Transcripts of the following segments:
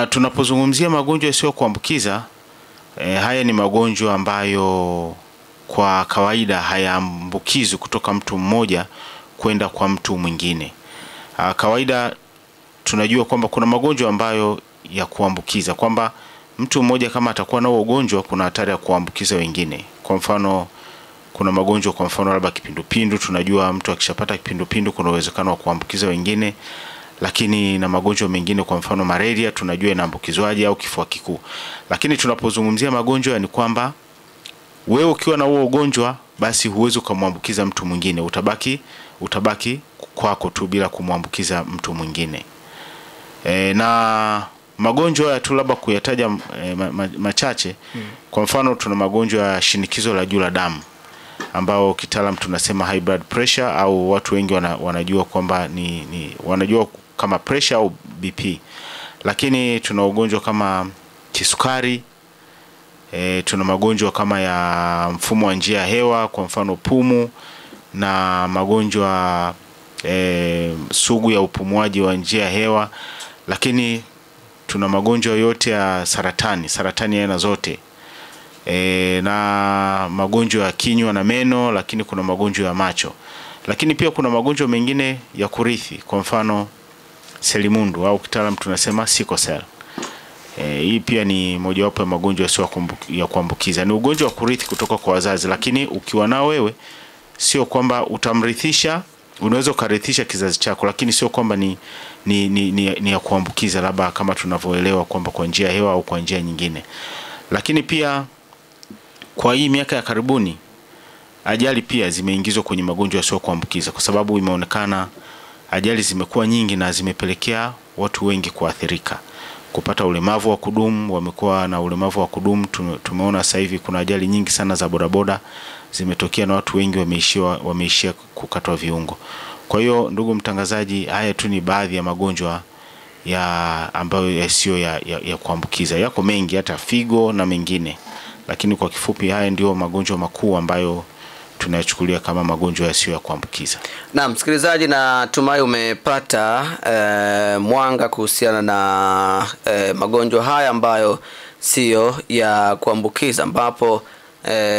Tunapozungumzia magonjwa yasiyo kuambukiza, haya ni magonjwa ambayo kwa kawaida hayaambukizwi kutoka mtu mmoja kwenda kwa mtu mwingine. Kawaida tunajua kwamba kuna magonjwa ambayo ya kuambukiza, kwamba mtu mmoja kama atakuwa na ugonjwa kuna hatari ya kuambukiza wengine. Kwa mfano kuna magonjwa, kwa mfano labda kipindupindu, tunajua mtu akishapata kipindupindu kuna uwezekano wa kuambukiza wengine. Lakini na magonjwa mengine, kwa mfano malaria, tunajua inaambukizwaje, au kifua kikuu. Lakini tunapozungumzia magonjwa ni kwamba wewe ukiwa na huo ugonjwa basi huwezi kumwambukiza mtu mwingine, utabaki kwako tu bila kumwambukiza mtu mwingine. Na magonjwa ya tu labda kuyataja machache, kwa mfano tuna magonjwa ya shinikizo la juu la damu ambao kitaalamu tunasema high blood pressure, au watu wengi wanajua kwamba wanajua kama pressure au BP. Lakini tuna ugonjwa kama kisukari, tuna magonjwa kama ya mfumo wa njia ya hewa, kwa mfano pumu, na magonjwa sugu ya upumuaji wa njia ya hewa. Lakini tuna magonjwa yote ya saratani aina zote, na magonjwa ya kinywa na meno. Lakini kuna magonjwa ya macho. Lakini pia kuna magonjwa mengine ya kurithi, kwa mfano selimundu au kitaalamu tunasema sickle cell. Hii pia ni mojawapo ya magonjwa ya kuambukiza. Ni ugonjwa wa kurithi kutoka kwa wazazi, lakini ukiwa nao wewe sio kwamba utamrithisha. Unaweza kurithisha kizazi chako, lakini sio kwamba ni ya kuambukiza, labda kama tunavyoelewa kwamba kwa njia ya hewa au kwa njia nyingine. Lakini pia kwa hii miaka ya karibuni ajali pia zimeingizwa kwenye magonjwa yasiyo kuambukiza, kwa sababu imeonekana ajali zimekuwa nyingi na zimepelekea watu wengi kuathirika, kupata ulemavu wa kudumu. Wamekuwa na ulemavu wa kudumu. Tumeona sasa hivi kuna ajali nyingi sana za bodaboda zimetokea na watu wengi wameishia kukatwa viungo. Kwa hiyo ndugu mtangazaji, haya tu ni baadhi ya magonjwa ambayo yasiyo ya kuambukiza. Yako mengi, hata figo na mengine, lakini kwa kifupi haya ndio magonjwa makuu ambayo tunayachukulia kama magonjwa yasiyo ya kuambukiza. Na msikilizaji, na tumai umepata mwanga kuhusiana na magonjwa haya ambayo sio ya kuambukiza, ambapo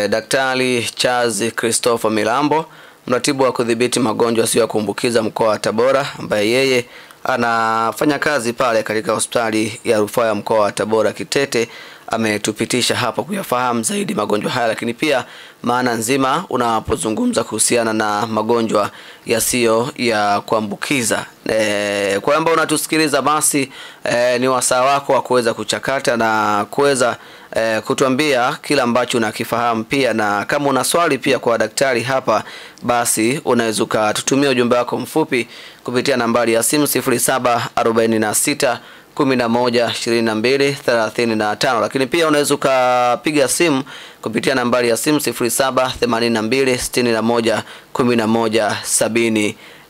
Daktari Charles Christopher Milambo, mratibu wa kudhibiti magonjwa yasiyo ya kuambukiza mkoa wa Tabora, ambaye yeye anafanya kazi pale katika hospitali ya rufaa ya mkoa wa Tabora Kitete, ametupitisha hapa kuyafahamu zaidi magonjwa haya, lakini pia maana nzima unapozungumza kuhusiana na magonjwa yasiyo ya kuambukiza. Kwa ambao unatusikiliza, basi ni wasaa wako wa kuweza kuchakata na kuweza kutuambia kila ambacho unakifahamu pia, na kama una swali pia kwa daktari hapa, basi unaweza kututumia ujumbe wako mfupi kupitia nambari ya simu 0746 112235, lakini pia unaweza kupiga simu kupitia nambari ya simu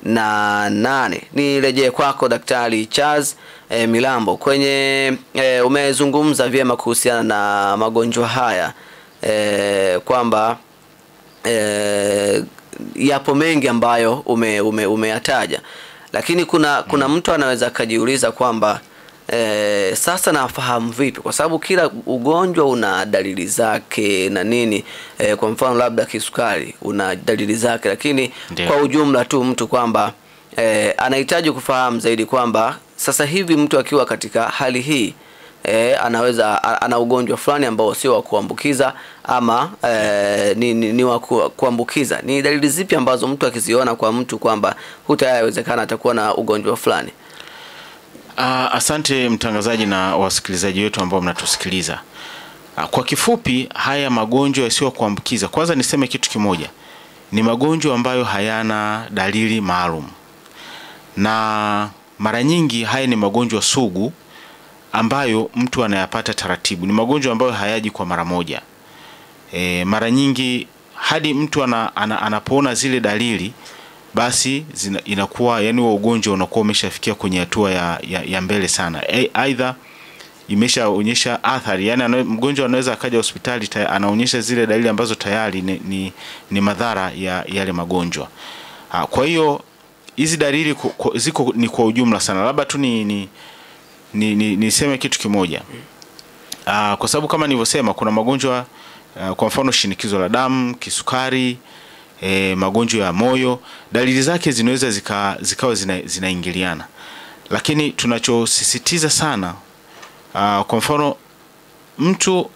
0782611178. Nirejee kwako Daktari Charles Milambo, kwenye umezungumza vyema kuhusiana na magonjwa haya, kwamba yapo mengi ambayo umeyataja, lakini kuna mtu anaweza kujiuliza kwamba sasa nafahamu vipi, kwa sababu kila ugonjwa una dalili zake na nini. Kwa mfano labda kisukari una dalili zake, lakini kwa ujumla tu mtu kwamba anahitaji kufahamu zaidi kwamba sasa hivi mtu akiwa katika hali hii ana ugonjwa fulani ambao sio wa kuambukiza ama ni wa kuambukiza. Ni dalili zipi ambazo mtu akiziona kwa mtu kwamba hutayawezekana atakuwa na ugonjwa fulani? Asante mtangazaji na wasikilizaji wetu ambao mnatusikiliza. Kwa kifupi, haya magonjwa yasiyo kuambukiza, kwanza niseme kitu kimoja, ni magonjwa ambayo hayana dalili maalum, na mara nyingi haya ni magonjwa sugu ambayo mtu anayapata taratibu. Ni magonjwa ambayo hayaji kwa mara moja. Mara nyingi hadi mtu anapoona zile dalili, basi inakuwa yani wa ugonjwa unakuwa umeshafikia kwenye hatua ya mbele sana. Aidha imeshaonyesha athari, yani mgonjwa anaweza akaja hospitali anaonyesha zile dalili ambazo tayari ni madhara ya yale magonjwa. Kwa hiyo hizi dalili ziko ni kwa ujumla sana. Labda tu niseme kitu kimoja. Kwa sababu kama nilivyosema kuna magonjwa kwa mfano shinikizo la damu, kisukari, magonjwa ya moyo, dalili zake zinaweza zikawa zinaingiliana. Lakini tunachosisitiza sana, kwa mfano mtu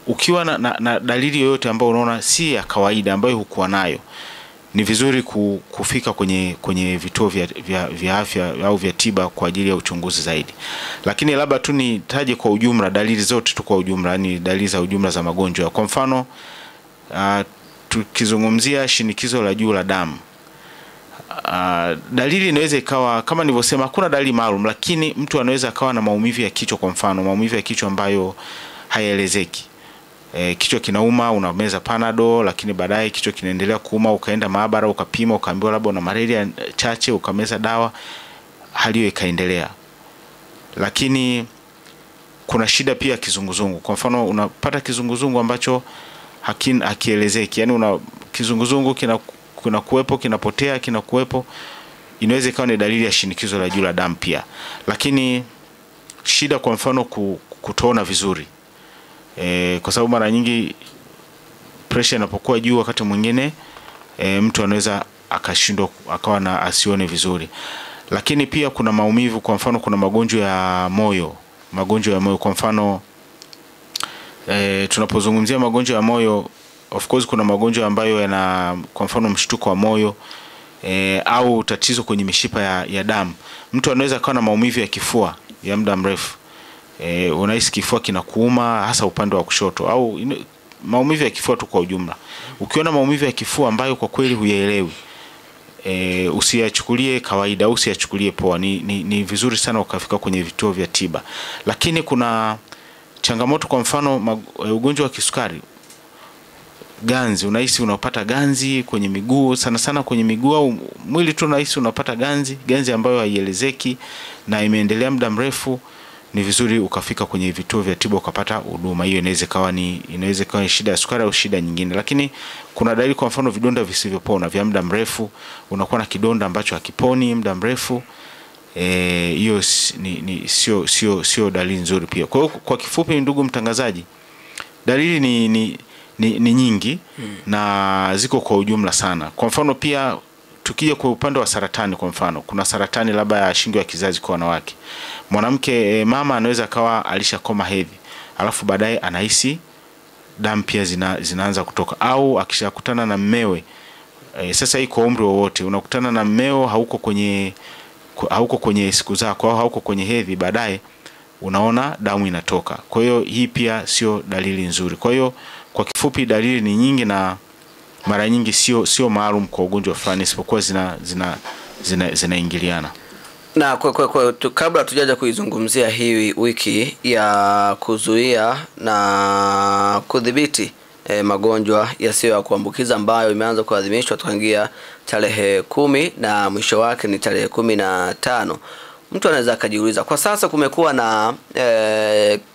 ukiwa na dalili yoyote ambayo unaona si ya kawaida ambayo hukuwa nayo, ni vizuri kufika kwenye vituo vya afya au vya tiba kwa ajili ya uchunguzi zaidi. Lakini labda tu nitaje kwa ujumla dalili zote tu kwa ujumla, yani dalili za ujumla za magonjwa. Kwa mfano tukizungumzia shinikizo la juu la damu, dalili inaweza ikawa kama nilivyosema, hakuna dalili maalum, lakini mtu anaweza akawa na maumivu ya kichwa. Kwa mfano maumivu ya kichwa ambayo hayaelezeki. Kichwa kinauma, unameza Panadol, lakini baadaye kichwa kinaendelea kuuma, ukaenda maabara ukapima, ukaambiwa labda una malaria chache, ukameza dawa, hali hiyo ikaendelea. Lakini kuna shida pia kizunguzungu. Kwa mfano unapata kizunguzungu ambacho hakielezeki, yani una kizunguzungu kinakuwepo, kinapotea, kinakuwepo, inaweza ikawa ni dalili ya shinikizo la juu la damu pia. Lakini shida kwa mfano kutoona vizuri, kwa sababu mara nyingi pressure inapokuwa juu wakati mwingine mtu anaweza akashindwa akawa na asione vizuri. Lakini pia kuna maumivu, kwa mfano kuna magonjwa ya moyo, kwa mfano tunapozungumzia magonjwa ya moyo, of course kuna magonjwa ambayo yana kwa mfano mshtuko wa moyo au tatizo kwenye mishipa ya damu. Mtu anaweza kuwa na maumivu ya kifua ya muda mrefu, unahisi kifua kinakuuma hasa upande wa kushoto, au maumivu ya kifua tu kwa ujumla. Ukiona maumivu ya kifua ambayo kwa kweli huyaelewi, usiyachukulie kawaida au usiyachukulie poa, ni vizuri sana ukafika kwenye vituo vya tiba. Lakini kuna changamoto, kwa mfano ugonjwa wa kisukari, ganzi, unahisi unapata ganzi kwenye miguu, sana kwenye miguu au mwili tu unahisi unapata ganzi ambayo haielezeki na imeendelea muda mrefu, ni vizuri ukafika kwenye vituo vya tiba ukapata huduma. Hiyo inaweza kawa ni shida ya sukari au shida nyingine. Lakini kuna dalili, kwa mfano vidonda visivyopona vya muda mrefu, unakuwa na kidonda ambacho hakiponi muda mrefu, hiyo sio dalili nzuri pia. Kwa hiyo kwa kifupi, ndugu mtangazaji, dalili ni nyingi na ziko kwa ujumla sana. Kwa mfano pia tukija kwa upande wa saratani, kwa mfano kuna saratani labda ya shingo ya kizazi kwa wanawake. Mwanamke mama anaweza kawa alishakoma hedhi, alafu baadaye anahisi damu pia zinaanza kutoka, au akishakutana na mmewe, sasa hii kwa umri wowote, unakutana na mmeo hauko kwenye siku zako au hauko kwenye hedhi, baadaye unaona damu inatoka. Kwa hiyo hii pia sio dalili nzuri. Kwa hiyo kwa kifupi, dalili ni nyingi na mara nyingi sio maalum kwa ugonjwa fulani, isipokuwa zinaingiliana. Na kabla tujaja kuizungumzia hii wiki ya kuzuia na kudhibiti magonjwa yasiyo ya kuambukiza ambayo imeanza kuadhimishwa tangia tarehe 10 na mwisho wake ni tarehe 15, mtu anaweza akajiuliza, kwa sasa kumekuwa na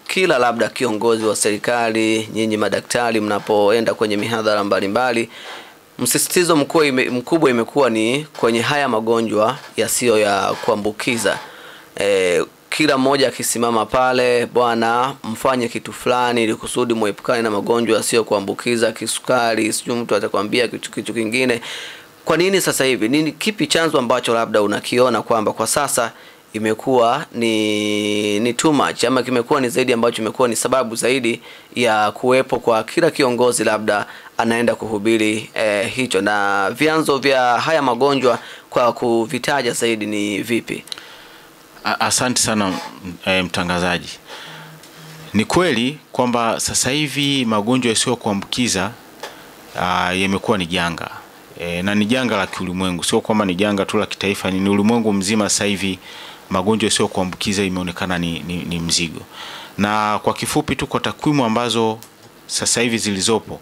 kila labda kiongozi wa serikali, nyinyi madaktari mnapoenda kwenye mihadhara mbalimbali, msisitizo mkubwa imekuwa ni kwenye haya magonjwa yasiyo ya kuambukiza. Kila mmoja akisimama pale, bwana mfanye kitu fulani ili kusudi muepukane na magonjwa yasiyo kuambukiza, kisukari, sio mtu atakwambia kitu kingine. Kwa nini sasa hivi? Nini kipi chanzo ambacho labda unakiona kwamba kwa sasa imekuwa ni too much, ama kimekuwa ni zaidi ambacho imekuwa ni sababu zaidi ya kuwepo kwa kila kiongozi labda anaenda kuhubiri hicho, na vyanzo vya haya magonjwa kwa kuvitaja zaidi ni vipi? Asante sana mtangazaji. Ni kweli kwamba sasa hivi magonjwa yasiyo kuambukiza yamekuwa ni janga, na ni janga la kiulimwengu, sio kwamba ni janga tu la kitaifa, ni ulimwengu mzima. Sasa hivi magonjwa yasiyo kuambukiza imeonekana ni mzigo. Na kwa kifupi tu, kwa takwimu ambazo sasa hivi zilizopo,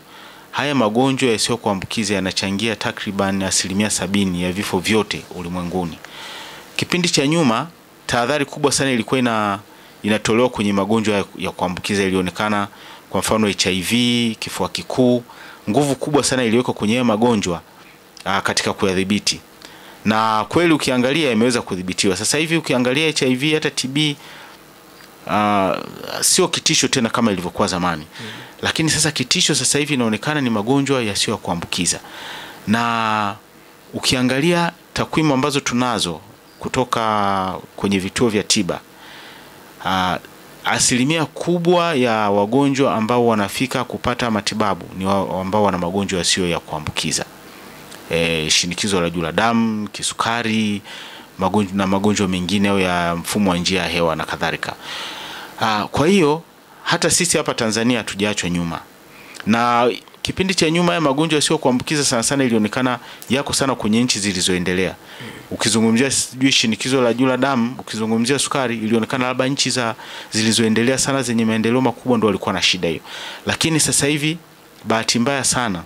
haya magonjwa yasiyo kuambukiza yanachangia takriban 70% ya vifo vyote ulimwenguni. Kipindi cha nyuma tahadhari kubwa sana ilikuwa inatolewa kwenye magonjwa ya kuambukiza. Ilionekana kwa mfano HIV, kifua kikuu, nguvu kubwa sana iliwekwa kwenye magonjwa katika kuyadhibiti. na kweli ukiangalia imeweza kudhibitiwa. Sasa hivi ukiangalia HIV hata TB sio kitisho tena kama ilivyokuwa zamani. Lakini sasa kitisho sasa hivi inaonekana ni magonjwa yasiyo ya kuambukiza. Na ukiangalia takwimu ambazo tunazo kutoka kwenye vituo vya tiba, asilimia kubwa ya wagonjwa ambao wanafika kupata matibabu ni ambao wana magonjwa yasiyo ya kuambukiza. Shinikizo la juu la damu, kisukari, magonjwa mengine ya mfumo wa njia ya hewa na kadhalika. Kwa hiyo hata sisi hapa Tanzania hatujaachwa nyuma. Na kipindi cha nyuma ya magonjwa yasiyo kuambukiza sana sana ilionekana yako sana kwenye nchi zilizoendelea. Ukizungumzia shinikizo la juu la damu, ukizungumzia sukari, ilionekana labda nchi zilizoendelea sana zenye maendeleo makubwa ndio walikuwa na shida hiyo. Lakini sasa hivi bahati mbaya sana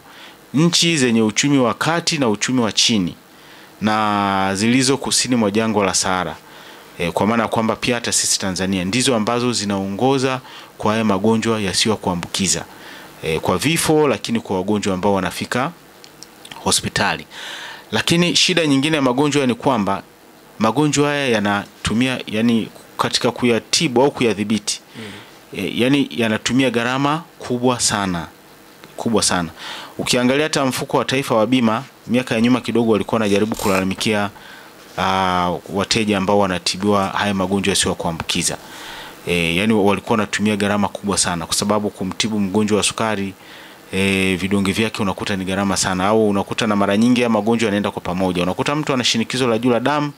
nchi zenye uchumi wa kati na uchumi wa chini na zilizo kusini mwa jangwa la Sahara, kwa maana kwamba pia hata sisi Tanzania ndizo ambazo zinaongoza kwa haya magonjwa yasiyo kuambukiza, kwa vifo, lakini kwa wagonjwa ambao wanafika hospitali. Lakini shida nyingine ya magonjwa ni kwamba magonjwa haya yanatumia, yani katika kuyatibu au kuyadhibiti, yani yanatumia gharama kubwa sana. Ukiangalia hata mfuko wa taifa wa bima miaka ya nyuma kidogo walikuwa wanajaribu kulalamikia wateja ambao wanatibiwa haya magonjwa yasiyo kuambukiza. Yani walikuwa wanatumia gharama kubwa sana, kwa sababu kumtibu mgonjwa wa sukari vidonge vyake unakuta ni gharama sana, au unakuta na mara nyingi ya magonjwa yanaenda kwa pamoja. Unakuta mtu ana shinikizo la juu la damu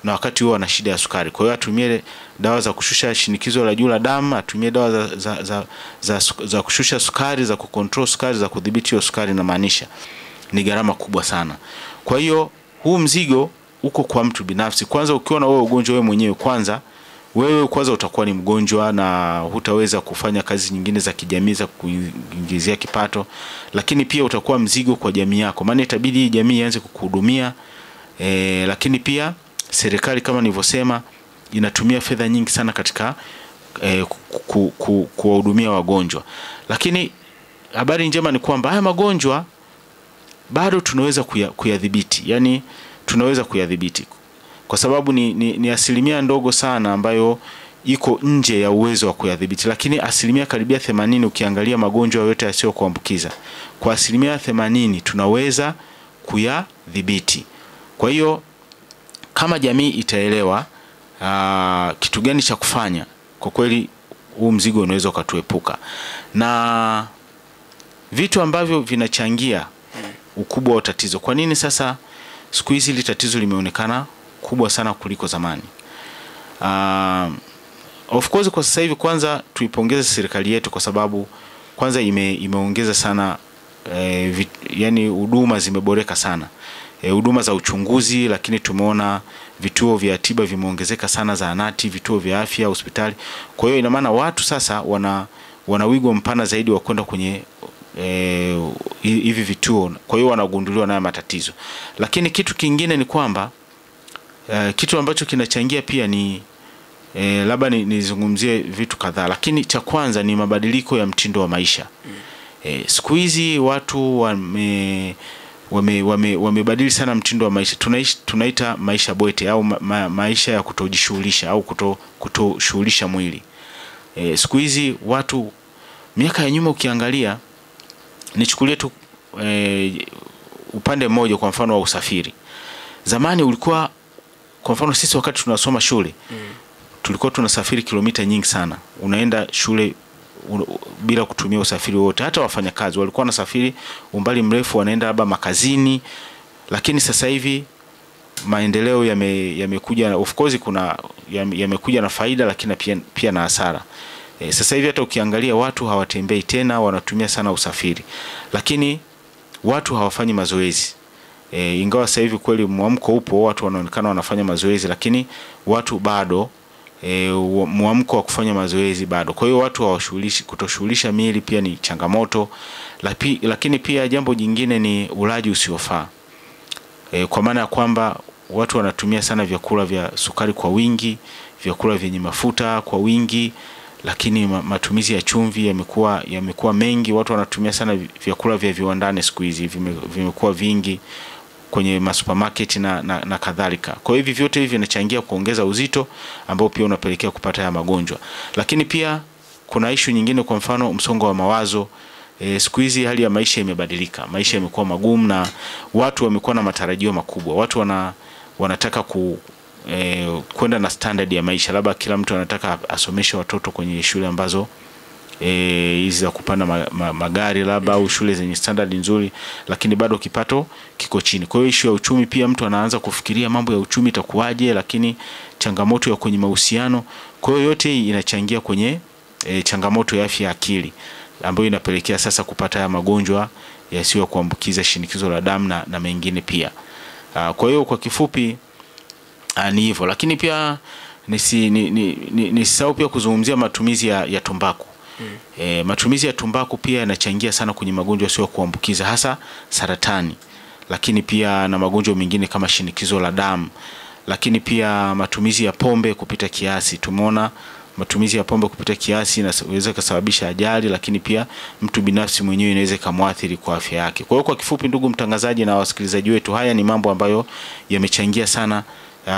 na wakati huo ana shida ya sukari. Kwa hiyo atumie dawa za kushusha shinikizo la juu la damu, atumie dawa za kushusha sukari, za kucontrol sukari, za kudhibiti hiyo sukari, na maanisha ni gharama kubwa sana. Kwa hiyo huu mzigo uko kwa mtu binafsi. Kwanza ukiwa na wewe ugonjwa wewe mwenyewe, wewe kwanza utakuwa ni mgonjwa na hutaweza kufanya kazi nyingine za kijamii za kuingizia kipato, lakini pia utakuwa mzigo kwa jamii yako, maana itabidi jamii ianze kukuhudumia. Lakini pia serikali kama nilivyosema inatumia fedha nyingi sana katika kuwahudumia wagonjwa. Lakini habari njema ni kwamba haya magonjwa bado tunaweza kuyadhibiti, yani tunaweza kuyadhibiti kwa sababu ni asilimia ndogo sana ambayo iko nje ya uwezo wa kuyadhibiti. Lakini asilimia karibia 80 ukiangalia magonjwa yote yasiyo kuambukiza, kwa asilimia 80 tunaweza kuyadhibiti. Kwa hiyo kama jamii itaelewa kitu gani cha kufanya, kwa kweli huu mzigo unaweza ukatuepuka. Na vitu ambavyo vinachangia ukubwa wa tatizo. Kwa nini sasa siku hizi hili tatizo limeonekana kubwa sana kuliko zamani? Of course kwa sasa hivi kwanza tuipongeze serikali yetu kwa sababu kwanza imeongeza sana yani huduma zimeboreka sana. Huduma za uchunguzi, lakini tumeona vituo vya tiba vimeongezeka sana, zahanati, vituo vya afya, hospitali. Kwa hiyo ina maana watu sasa wana wigo mpana zaidi wa kwenda kwenye hivi vituo, kwa hiyo wanagunduliwa na matatizo. Lakini kitu kingine ni kwamba kitu ambacho kinachangia pia ni labda nizungumzie vitu kadhaa, lakini cha kwanza ni mabadiliko ya mtindo wa maisha. Siku hizi watu wamebadili sana mtindo wa maisha. Tunaita maisha bwete au maisha ya kutojishughulisha au kutoshughulisha mwili. Siku hizi watu, miaka ya nyuma ukiangalia, nichukulie tu upande mmoja kwa mfano wa usafiri. Zamani ulikuwa, kwa mfano sisi wakati tunasoma shule, tulikuwa tunasafiri kilomita nyingi sana. Unaenda shule bila kutumia usafiri wote. Hata wafanyakazi walikuwa wanasafiri umbali mrefu, wanaenda labda makazini. Lakini sasa hivi maendeleo yamekuja, of course yamekuja na faida, lakini pia na hasara. Sasa hivi hata ukiangalia watu hawatembei tena, wanatumia sana usafiri. Lakini watu hawafanyi mazoezi. Ingawa sasa hivi kweli mwamko upo, watu wanaonekana wanafanya mazoezi, lakini watu bado mwamko wa kufanya mazoezi bado. Kwa hiyo watu hawashughulishi, kutoshughulisha miili pia ni changamoto. Lakini pia jambo jingine ni ulaji usiofaa. Kwa maana ya kwamba watu wanatumia sana vyakula vya sukari kwa wingi, vyakula vyenye mafuta kwa wingi, lakini matumizi ya chumvi yamekuwa mengi. Watu wanatumia sana vyakula vya viwandani siku hizi, vimekuwa vingi. kwenye masupermarket na kadhalika. Kwa hiyo hivi vyote hivi vinachangia kuongeza uzito ambao pia unapelekea kupata haya magonjwa. Lakini pia kuna issue nyingine, kwa mfano msongo wa mawazo. Siku hizi hali ya maisha imebadilika. Maisha yamekuwa magumu na watu wamekuwa na matarajio makubwa. Watu wanataka kwenda na standard ya maisha. Labda kila mtu anataka asomeshe watoto kwenye shule ambazo hizi za kupanda magari labda, au shule zenye standard nzuri, lakini bado kipato kiko chini. Kwa hiyo issue ya uchumi pia, mtu anaanza kufikiria mambo ya uchumi itakuwaje, lakini changamoto ya kwenye mahusiano. Kwa hiyo yote hii inachangia kwenye changamoto ya afya ya akili ambayo inapelekea sasa kupata ya magonjwa yasiyo kuambukiza, shinikizo la damu na mengine pia. Kwa hiyo kwa kifupi ni hivyo. Lakini pia nisisahau pia kuzungumzia matumizi ya tumbaku. Matumizi ya tumbaku pia yanachangia sana kwenye magonjwa yasiyo kuambukiza, hasa saratani, lakini pia na magonjwa mengine kama shinikizo la damu. Lakini pia matumizi ya pombe kupita kiasi. Tumeona matumizi ya pombe kupita kiasi inaweza kusababisha ajali, lakini pia mtu binafsi mwenyewe inaweza kumwathiri kwa afya yake. Kwa hiyo kwa kifupi, ndugu mtangazaji na wasikilizaji wetu, haya ni mambo ambayo yamechangia sana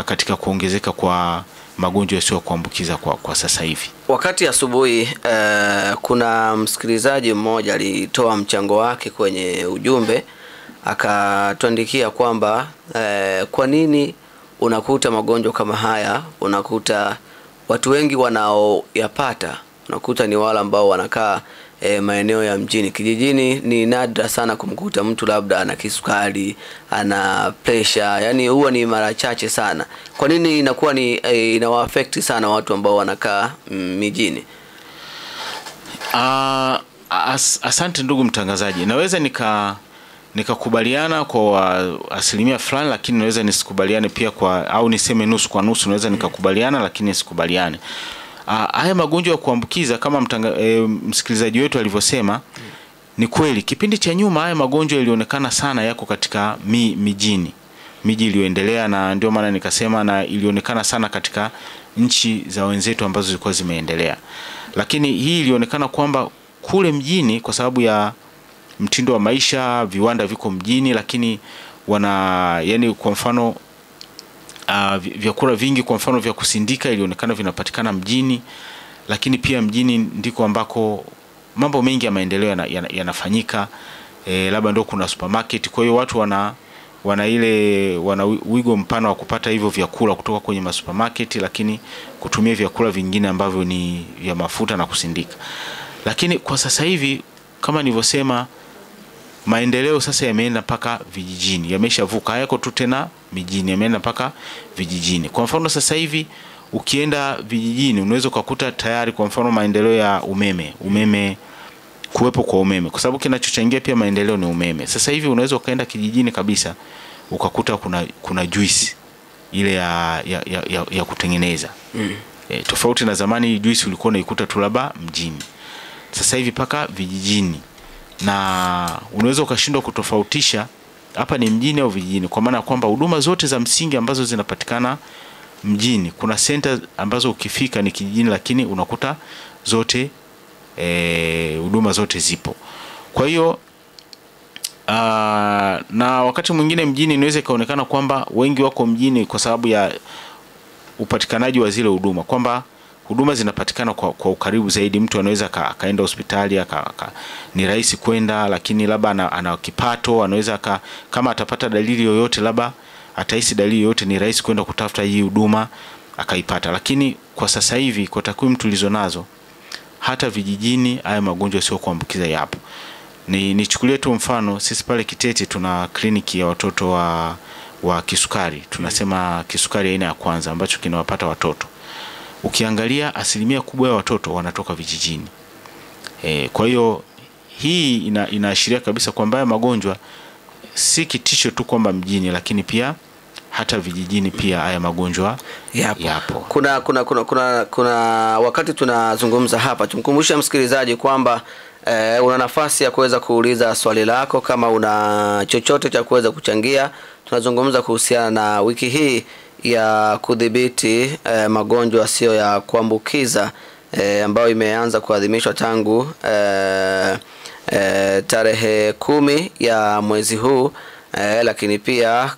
katika kuongezeka kwa magonjwa yasiyo kuambukiza kwa sasa hivi. Wakati asubuhi kuna msikilizaji mmoja alitoa mchango wake kwenye ujumbe, akatuandikia kwamba kwa nini unakuta magonjwa kama haya, unakuta watu wengi wanaoyapata unakuta ni wale ambao wanakaa maeneo ya mjini. Kijijini ni nadra sana kumkuta mtu labda ana kisukari, ana pressure, yani huwa ni mara chache sana. Kwa nini inakuwa ni inawaafect sana watu ambao wanakaa mijini? Asante ndugu mtangazaji. Naweza nikakubaliana kwa asilimia fulani, lakini naweza nisikubaliane pia au niseme nusu kwa nusu. Naweza nikakubaliana lakini nisikubaliane. Haya magonjwa ya kuambukiza kama msikilizaji wetu alivyosema, ni kweli kipindi cha nyuma haya magonjwa yalionekana sana yako katika miji iliyoendelea, na ndio maana nikasema na ilionekana sana katika nchi za wenzetu ambazo zilikuwa zimeendelea. Lakini hii ilionekana kwamba kule mjini, kwa sababu ya mtindo wa maisha, viwanda viko mjini, lakini yani kwa mfano vyakula vingi kwa mfano vya kusindika ilionekana vinapatikana mjini, lakini pia mjini ndiko ambako mambo mengi ya maendeleo yanafanyika. Labda ndio kuna supermarket, kwa hiyo watu wana wigo mpana wa kupata hivyo vyakula kutoka kwenye supermarket, lakini kutumia vyakula vingine ambavyo ni vya mafuta na kusindika. Lakini kwa sasa hivi kama nilivyosema, maendeleo sasa yameenda mpaka vijijini, yameshavuka, hayako tu tena mijini, yameenda mpaka vijijini. Kwa mfano sasa hivi ukienda vijijini unaweza kukuta tayari kwa mfano maendeleo ya umeme, kuwepo kwa umeme, kwa sababu kinachochangia pia maendeleo ni umeme. Sasa hivi unaweza ukaenda kijijini kabisa ukakuta kuna juice ile ya kutengeneza. Tofauti na zamani juice ulikuwa unaikuta tu labda mjini. Sasa hivi paka vijijini, na unaweza ukashindwa kutofautisha hapa ni mjini au vijijini, kwa maana kwamba huduma zote za msingi ambazo zinapatikana mjini, kuna center ambazo ukifika ni kijijini, lakini unakuta zote huduma zote zipo. Kwa hiyo na wakati mwingine mjini inaweza kaonekana kwamba wengi wako mjini kwa sababu ya upatikanaji wa zile huduma, kwamba huduma zinapatikana kwa ukaribu zaidi. Mtu anaweza kaenda hospitali ni rahisi kwenda, lakini labda ana kipato, anaweza kama atapata dalili yoyote, labda atahisi dalili yoyote, ni rahisi kwenda kutafuta hii huduma akaipata. Lakini kwa sasa hivi kwa takwimu tulizonazo, hata vijijini haya magonjwa sio kuambukiza yapo. Nichukulie tu mfano, sisi pale Kitete tuna kliniki ya watoto wa kisukari. Tunasema kisukari aina ya kwanza ambacho kinawapata watoto. Ukiangalia asilimia kubwa ya watoto wanatoka vijijini. Kwa hiyo hii inaashiria kabisa kwamba haya magonjwa si kitisho tu kwamba mjini, lakini pia hata vijijini pia haya magonjwa yapo. Kuna wakati tunazungumza hapa, tumkumbusha msikilizaji kwamba una nafasi ya kuweza kuuliza swali lako kama una chochote cha kuweza kuchangia. Tunazungumza kuhusiana na wiki hii ya kudhibiti magonjwa sio ya kuambukiza ambayo imeanza kuadhimishwa tangu tarehe 10 ya mwezi huu lakini pia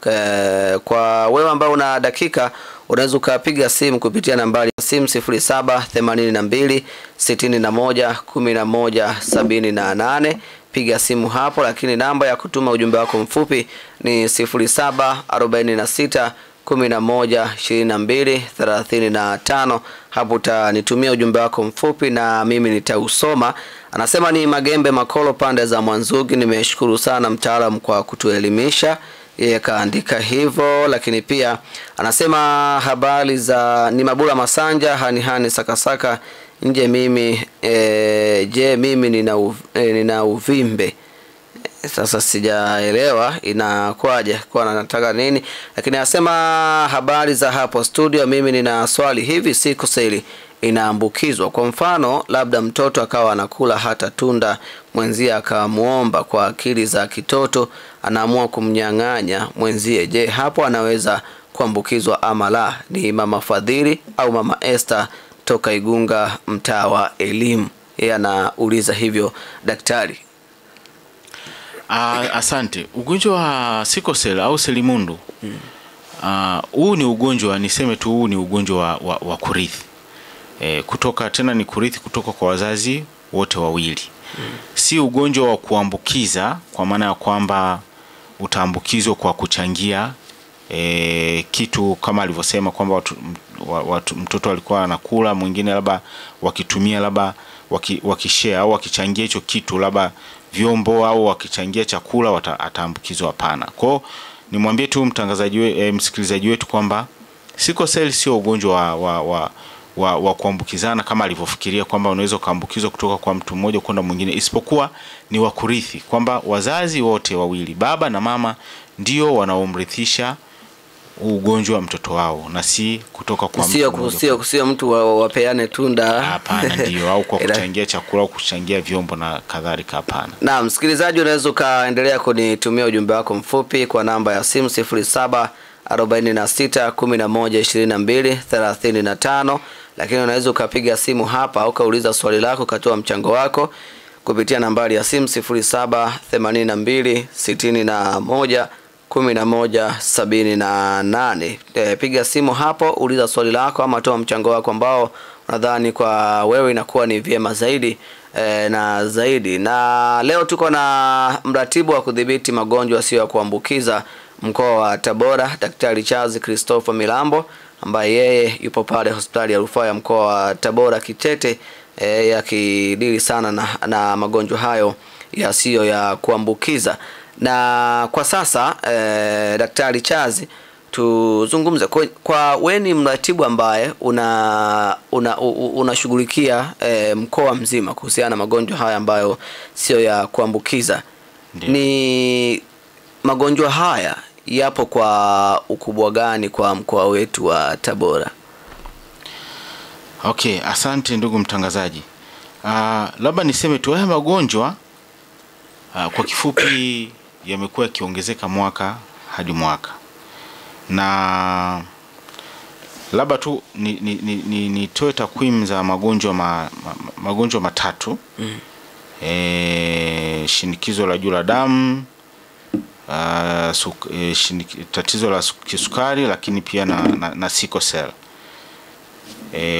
kwa wewe ambao una dakika unaweza ukapiga simu kupitia nambari ya simu 0782 61 11 78. Piga simu hapo, lakini namba ya kutuma ujumbe wako mfupi ni 0746 11 22 35. Hapo utanitumia ujumbe wako mfupi na mimi nitausoma. Anasema ni Magembe Makolo pande za Mwanzugi, nimeshukuru sana mtaalamu kwa kutuelimisha. Yeye kaandika hivyo, lakini pia anasema habari za ni Mabula Masanja hani sakasaka nje mimi je mimi nina uvimbe. Sasa sijaelewa inakwaje, kwa anataka nini, lakini anasema habari za hapo studio, mimi nina swali, hivi siku seli inaambukizwa? Kwa mfano labda mtoto akawa anakula hata tunda, mwenzie akamuomba kwa akili za kitoto anaamua kumnyang'anya mwenzie, je hapo anaweza kuambukizwa ama la? Ni Mama Fadhili au Mama Esther toka Igunga, mtaa wa Elimu. Yeye anauliza hivyo daktari. Asante. Ugonjwa wa sickle cell au selimundu huu ni ugonjwa, niseme tu huu ni ugonjwa wa kurithi. Kutoka tena ni kurithi kutoka kwa wazazi wote wawili. Si ugonjwa wa kuambukiza kwa maana ya kwamba utaambukizwa kwa kuchangia kitu kama alivyosema kwamba mtoto alikuwa anakula, mwingine labda wakitumia labda wakishare au wakichangia hicho kitu labda vyombo au wakichangia chakula ataambukizwa, hapana. Kwa nimwambie tu mtangazaji msikilizaji wetu kwamba sickle cell sio ugonjwa wa kuambukizana kama alivyofikiria kwamba unaweza kuambukizwa kutoka kwa mtu mmoja kwenda mwingine, isipokuwa ni wa kurithi, kwamba wazazi wote wawili, baba na mama, ndio wanaomrithisha ugonjwa wa mtoto wao na si kutoka kwa mtu sio mtu wapeane tunda, hapana. Ndio, au kwa kuchangia chakula au kuchangia vyombo na kadhalika, hapana. Na msikilizaji, unaweza kaendelea kunitumia ujumbe wako mfupi kwa namba ya simu 0746 11 22 35, lakini unaweza ukapiga simu hapa au kauliza swali lako, katoa mchango wako kupitia nambari ya simu 0782 61 1178. Piga simu hapo, uliza swali lako ama toa mchango wako ambao unadhani kwa wewe inakuwa ni vyema zaidi na zaidi. Na leo tuko na mratibu wa kudhibiti magonjwa yasiyo ya kuambukiza mkoa wa Tabora, Daktari Charles Christopher Milambo, ambaye yeye yupo pale hospitali ya rufaa ya mkoa wa Tabora Kitete, yakidili sana na magonjwa hayo yasiyo ya kuambukiza. Na kwa sasa Daktari Charles, tuzungumze kwa weni mratibu ambaye unashughulikia mkoa mzima kuhusiana na magonjwa haya ambayo sio ya kuambukiza. Ni magonjwa haya yapo kwa ukubwa gani kwa mkoa wetu wa Tabora? Okay, asante ndugu mtangazaji. Labda niseme tu haya magonjwa kwa kifupi yamekuwa yakiongezeka mwaka hadi mwaka, na labda tu nitoe takwimu za magonjwa matatu. Shinikizo la juu la damu, tatizo la kisukari, lakini pia na sickle cell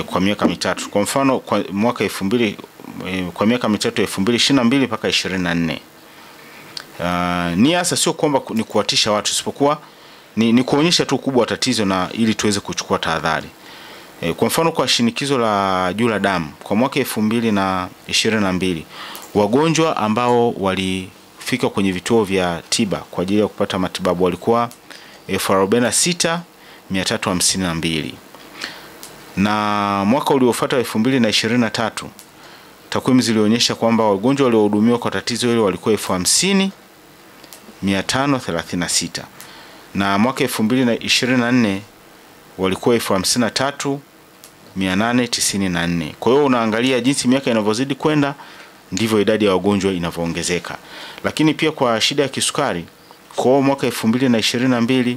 kwa miaka mitatu. Kwa mfano kwa mwaka 2000 kwa miaka mitatu 2022 mpaka 24. Ni hasa sio kwamba ni kuwatisha watu, isipokuwa ni kuonyesha tu ukubwa wa tatizo na ili tuweze kuchukua tahadhari. Kwa mfano kwa shinikizo la juu la damu kwa mwaka 2022, wagonjwa ambao walifika kwenye vituo vya tiba kwa ajili ya kupata matibabu walikuwa 46,352. Na mwaka uliofuata 2023, takwimu zilionyesha kwamba wagonjwa waliohudumiwa kwa tatizo hilo walikuwa 50,536. Na mwaka 2024 walikuwa 53,894. Kwa hiyo unaangalia jinsi miaka inavyozidi kwenda ndivyo idadi ya wagonjwa inavyoongezeka. Lakini pia kwa shida ya kisukari, kwa mwaka 2022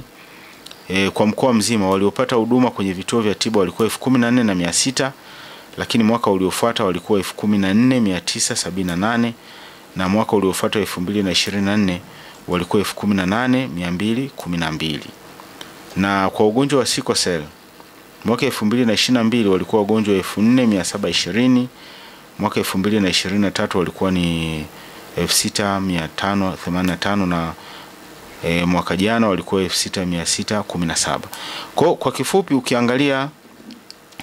kwa mkoa mzima waliopata huduma kwenye vituo vya tiba walikuwa 14,600, lakini mwaka uliofuata walikuwa 14,978, na mwaka uliofuata 2024 walikuwa 18212, na kwa ugonjwa wa sickle cell mwaka 2022 walikuwa wagonjwa 4720, mwaka 2023 walikuwa ni 6585, na mwaka jana walikuwa 6617. Kwa kifupi ukiangalia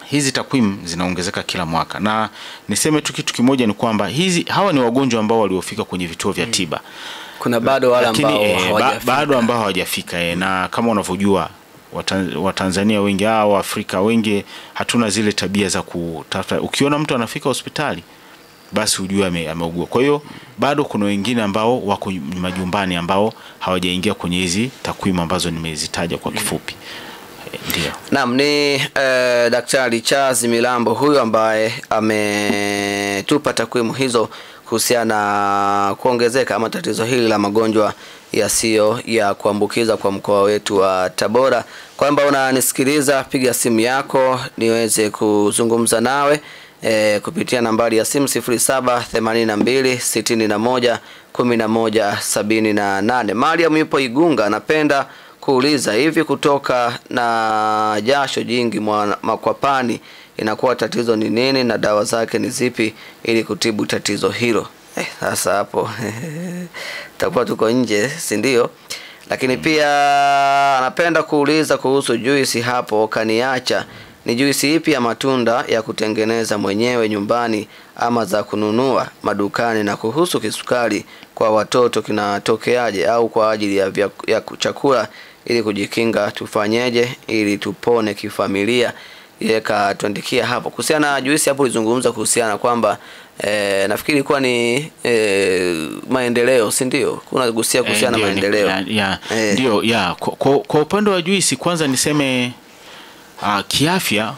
hizi takwimu zinaongezeka kila mwaka, na niseme tu kitu kimoja ni kwamba hawa ni wagonjwa ambao waliofika kwenye vituo vya tiba. Kuna bado wale ambao hawajafika, na kama unavyojua Watanzania wengi au Afrika wengi hatuna zile tabia za kutafuta. Ukiona mtu anafika hospitali basi ujue ameugua. Kwa hiyo bado kuna wengine ambao wako majumbani ambao hawajaingia kwenye hizi takwimu ambazo nimezitaja kwa kifupi. Ndio. Naam, ni Daktari Charles Milambo huyu ambaye ametupa takwimu hizo kuhusiana na kuongezeka ama tatizo hili la magonjwa yasiyo ya kuambukiza kwa mkoa wetu wa Tabora. Kwamba unanisikiliza, piga simu yako niweze kuzungumza nawe kupitia nambari ya simu 0782611178. Mariam yupo Igunga, anapenda kuuliza hivi, kutoka na jasho jingi makwapani inakuwa tatizo ni nini na dawa zake ni zipi ili kutibu tatizo hilo? Sasa hapo takuwa tuko nje, si ndio? Lakini pia anapenda kuuliza kuhusu juisi hapo kaniacha. Ni juisi ipi ya matunda ya kutengeneza mwenyewe nyumbani ama za kununua madukani, na kuhusu kisukari kwa watoto kinatokeaje, au kwa ajili ya chakula ili kujikinga tufanyeje ili tupone kifamilia? Yeye katuandikia hapo kuhusiana na juisi. Hapo ulizungumza kuhusiana kwamba nafikiri ilikuwa ni maendeleo, si ndio? Kuna gusia kuhusiana na maendeleo. Ndio, kwa upande wa juisi kwanza niseme kiafya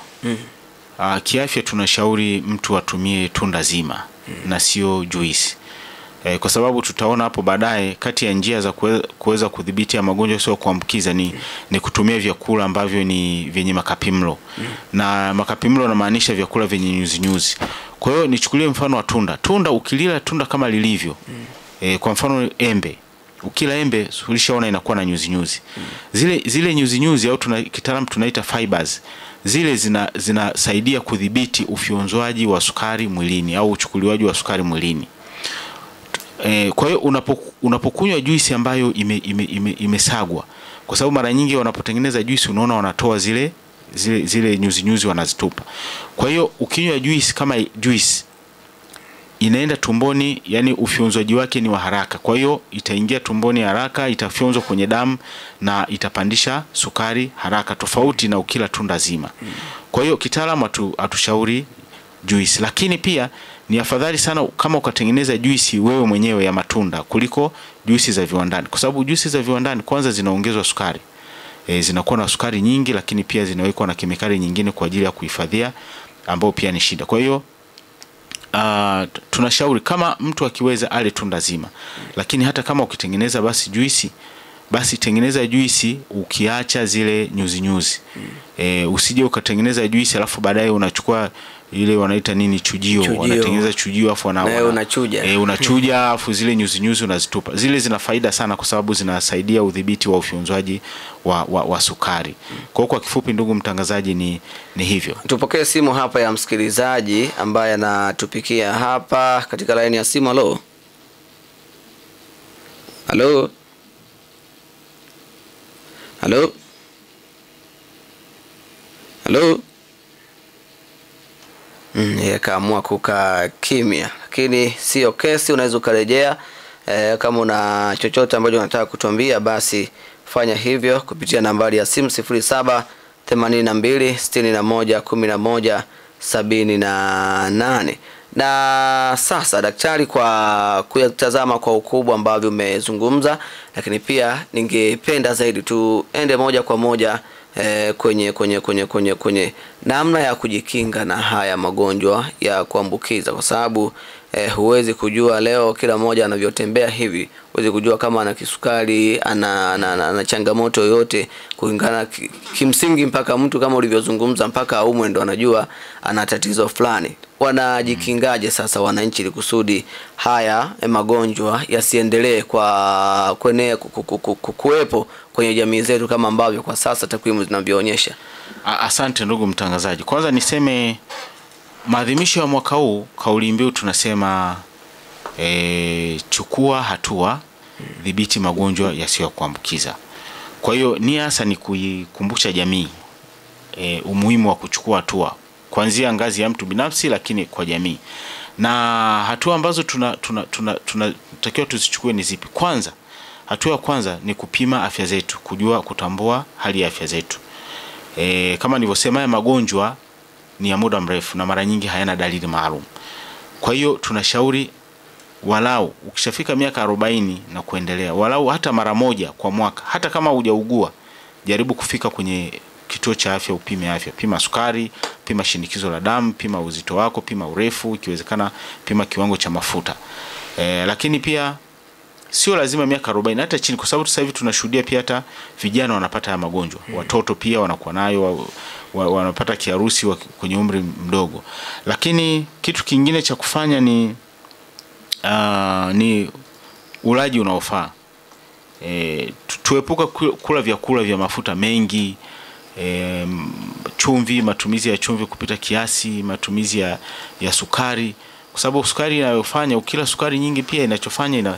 kiafya tunashauri mtu atumie tunda zima na sio juisi. Kwa sababu tutaona hapo baadaye kati ya njia za kuweza kudhibiti ya magonjwa sio kuambukiza ni kutumia vyakula ambavyo ni vyenye makapimlo. Na makapimlo yanamaanisha vyakula vyenye nyuzi. Kwa hiyo nichukulie mfano wa tunda ukilila tunda kama lilivyo, kwa mfano embe, ukila embe ulishaona inakuwa na nyuzi. Zile nyuzi au kitaalamu tunaita fibers, zile zinasaidia kudhibiti ufyonzwaji wa sukari mwilini au uchukuliwaji wa sukari mwilini. Kwa hiyo unapokunywa juisi ambayo imesagwa, kwa sababu mara nyingi wanapotengeneza juisi unaona wanatoa zile nyuzi wanazitupa. Kwa hiyo ukinywa juisi kama juisi inaenda tumboni, yani ufyonzwaji wake ni wa haraka. Kwa hiyo itaingia tumboni haraka, itafyonzwa kwenye damu na itapandisha sukari haraka, tofauti na ukila tunda zima. Kwa hiyo kitaalamu atushauri juisi, lakini pia ni afadhali sana kama ukatengeneza juisi wewe mwenyewe ya matunda kuliko juisi za viwandani, kwa sababu juisi za viwandani kwanza zinaongezwa sukari, zinakuwa na sukari nyingi, lakini pia zinawekwa na kemikali nyingine kwa ajili ya kuhifadhia, ambao pia ni shida. Kwa hiyo tunashauri kama mtu akiweza ale tunda zima, lakini hata kama ukitengeneza basi tengeneza juisi ukiacha zile nyuzi. Usije ukatengeneza juisi alafu baadaye unachukua ile wanaita nini chujio. Wanatengeneza chujio afu unachuja afu zile nyuzi unazitupa. Zile zina faida sana kwa sababu zinasaidia udhibiti wa ufyonzwaji wa sukari. Kwa kifupi ndugu mtangazaji ni hivyo. Tupokee simu hapa ya msikilizaji ambaye anatupikia hapa katika line ya simu. Halo. Halo. Halo. Halo. Kaamua kukaa kimya, lakini sio kesi, unaweza kurejea. Kama una chochote ambacho unataka kutuambia basi fanya hivyo kupitia nambari ya simu 0782611178. Na sasa daktari, kwa kuyatazama kwa ukubwa ambavyo umezungumza, lakini pia ningependa zaidi tuende moja kwa moja kwenye namna ya kujikinga na haya magonjwa ya kuambukiza, kwa sababu huwezi kujua leo kila mmoja anavyotembea hivi, huwezi kujua kama ana kisukari, ana changamoto yoyote kulingana kimsingi, mpaka mtu kama ulivyozungumza mpaka aumwe ndo anajua ana tatizo fulani. Wanajikingaje sasa wananchi ili kusudi haya magonjwa yasiendelee kwa kuwepo kwenye jamii zetu kama ambavyo kwa sasa takwimu zinavyoonyesha? Asante ndugu mtangazaji. Kwanza niseme maadhimisho ya mwaka huu, kauli mbiu tunasema chukua hatua, dhibiti magonjwa yasiyokuambukiza. Kwa hiyo nia hasa ni kuikumbusha jamii umuhimu wa kuchukua hatua kuanzia ngazi ya mtu binafsi, lakini kwa jamii. Na hatua ambazo tunatakiwa tuzichukue ni zipi? Kwanza, hatua ya kwanza ni kupima afya zetu, kutambua hali ya afya zetu. Kama nilivyosema, haya magonjwa ni ya muda mrefu na mara nyingi hayana dalili maalum. Kwa hiyo tunashauri walau ukishafika miaka 40 na kuendelea, walau hata mara moja kwa mwaka, hata kama hujaugua, jaribu kufika kwenye kituo cha afya upime afya. Pima sukari, pima shinikizo la damu, pima uzito wako, pima urefu, ikiwezekana pima kiwango cha mafuta. Lakini pia sio lazima miaka 40, hata chini, kwa sababu sasa hivi tunashuhudia pia hata vijana wanapata haya magonjwa. Watoto pia wanakuwa nayo, wanapata kiharusi kwenye umri mdogo. Lakini kitu kingine cha kufanya ni ulaji unaofaa. Tuepuka kula vyakula vya mafuta mengi, chumvi, matumizi ya chumvi kupita kiasi, matumizi ya sukari, kwa sababu sukari inayofanya, ukila sukari nyingi pia inachofanya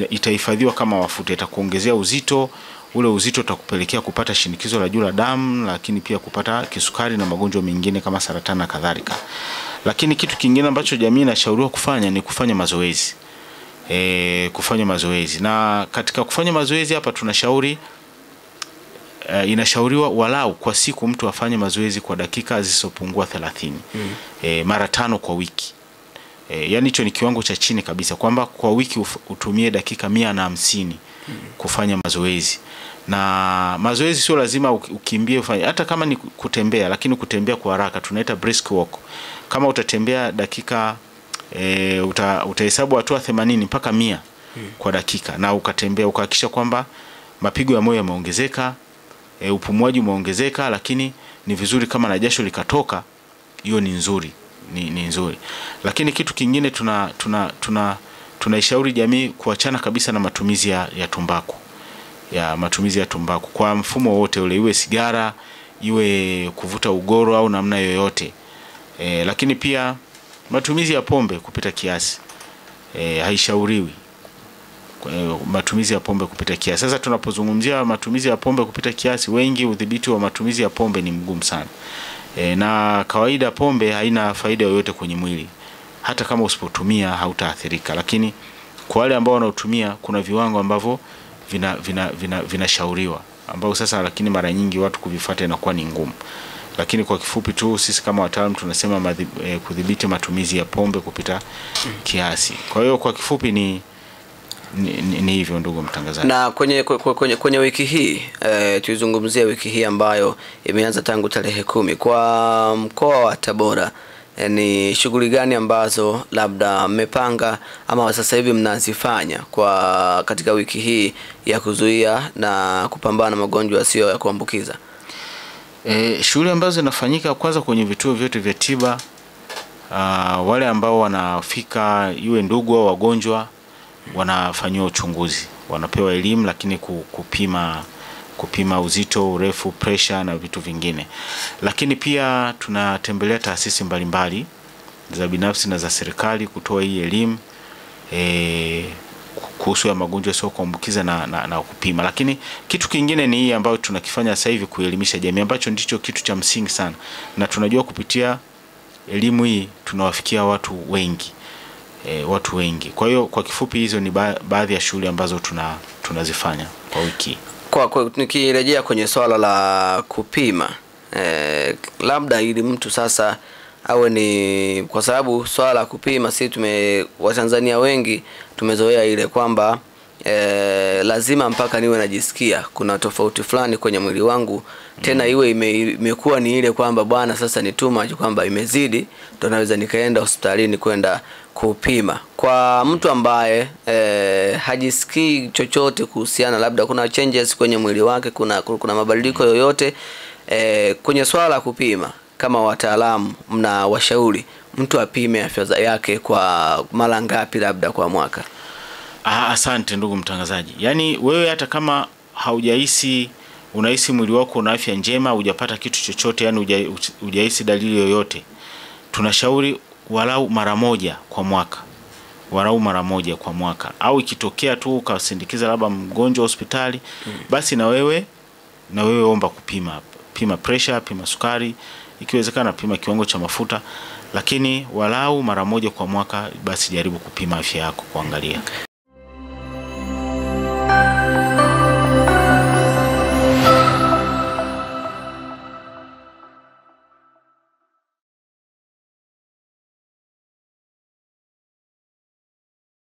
itahifadhiwa kama mafuta, itakuongezea uzito. Ule uzito utakupelekea kupata shinikizo la juu la damu, lakini pia kupata kisukari na magonjwa mengine kama saratani na kadhalika. Lakini kitu kingine ambacho jamii inashauriwa kufanya ni kufanya mazoezi. Kufanya mazoezi. Na katika kufanya mazoezi hapa tunashauri, inashauriwa walau kwa siku mtu afanye mazoezi kwa dakika zisizopungua 30. Mara 5 kwa wiki. Yani hicho ni kiwango cha chini kabisa, kwamba kwa wiki utumie dakika 150 kufanya mazoezi. Na mazoezi sio lazima ukimbie ufanye, hata kama ni kutembea, lakini kutembea kwa haraka tunaita brisk walk. Kama utatembea dakika utahesabu hatua 80 mpaka 100 kwa dakika, na ukatembea ukahakisha kwamba mapigo ya moyo yameongezeka, upumuaji umeongezeka, lakini ni vizuri kama na jasho likatoka, hiyo ni nzuri, ni nzuri. Lakini kitu kingine tunaishauri jamii kuachana kabisa na matumizi ya tumbaku. Matumizi ya tumbaku kwa mfumo wote ule, iwe sigara, iwe kuvuta ugoro au namna yoyote. Lakini pia matumizi ya pombe kupita kiasi haishauriwi. Matumizi ya pombe kupita kiasi. Sasa tunapozungumzia matumizi ya pombe kupita kiasi, wengi udhibiti wa matumizi ya pombe ni mgumu sana. Na kawaida pombe haina faida yoyote kwenye mwili. Hata kama usipotumia hautaathirika, lakini kwa wale ambao wanaotumia kuna viwango ambavyo vinashauriwa, ambao sasa lakini mara nyingi watu kuvifuata inakuwa ni ngumu. Lakini kwa kifupi tu, sisi kama wataalamu tunasema kudhibiti matumizi ya pombe kupita kiasi. Kwa hiyo kwa kifupi ni hivyo ndugu mtangazaji. Na kwenye wiki hii tuizungumzia wiki hii ambayo imeanza tangu tarehe 10 kwa mkoa wa Tabora. Ni shughuli gani ambazo labda mmepanga ama sasa hivi mnazifanya katika wiki hii ya kuzuia na kupambana na magonjwa yasiyo ya kuambukiza? Shughuli ambazo zinafanyika, kwanza kwenye vituo vyote vya tiba, wale ambao wanafika, iwe ndugu au wagonjwa, wanafanywa uchunguzi, wanapewa elimu, lakini kupima uzito, urefu, pressure na vitu vingine. Lakini pia tunatembelea taasisi mbalimbali za binafsi na za serikali kutoa hii elimu kuhusu ya magonjwa yasiyo kuambukiza na kupima. Lakini kitu kingine ni hii ambayo tunakifanya sasa hivi, kuelimisha jamii, ambacho ndicho kitu cha msingi sana. Na tunajua kupitia elimu hii tunawafikia watu wengi. Kwa hiyo kwa kifupi hizo ni baadhi ya shughuli ambazo tunazifanya kwa wiki. Nikirejea kwenye swala la kupima, labda ili mtu sasa awe ni, kwa sababu swala la kupima, si Watanzania wengi tumezoea ile kwamba lazima mpaka niwe najisikia kuna tofauti fulani kwenye mwili wangu, tena iwe imekuwa ni ile kwamba bwana sasa ni too much, kwamba imezidi, ndo naweza nikaenda hospitalini kwenda kupima. Kwa mtu ambaye hajisikii chochote kuhusiana, labda kuna changes kwenye mwili wake, kuna mabadiliko yoyote kwenye swala la kupima, kama wataalamu mna washauri mtu apime afya yake kwa mara ngapi labda kwa mwaka? Asante ndugu mtangazaji. Yaani wewe hata kama unahisi mwili wako una afya njema, hujapata kitu chochote, yani hujahisi dalili yoyote, tunashauri walau mara moja kwa mwaka. Au ikitokea tu ukasindikiza labda mgonjwa hospitali, basi na wewe omba pima pressure, pima sukari, ikiwezekana pima kiwango cha mafuta, lakini walau mara moja kwa mwaka basi jaribu kupima afya yako kuangalia.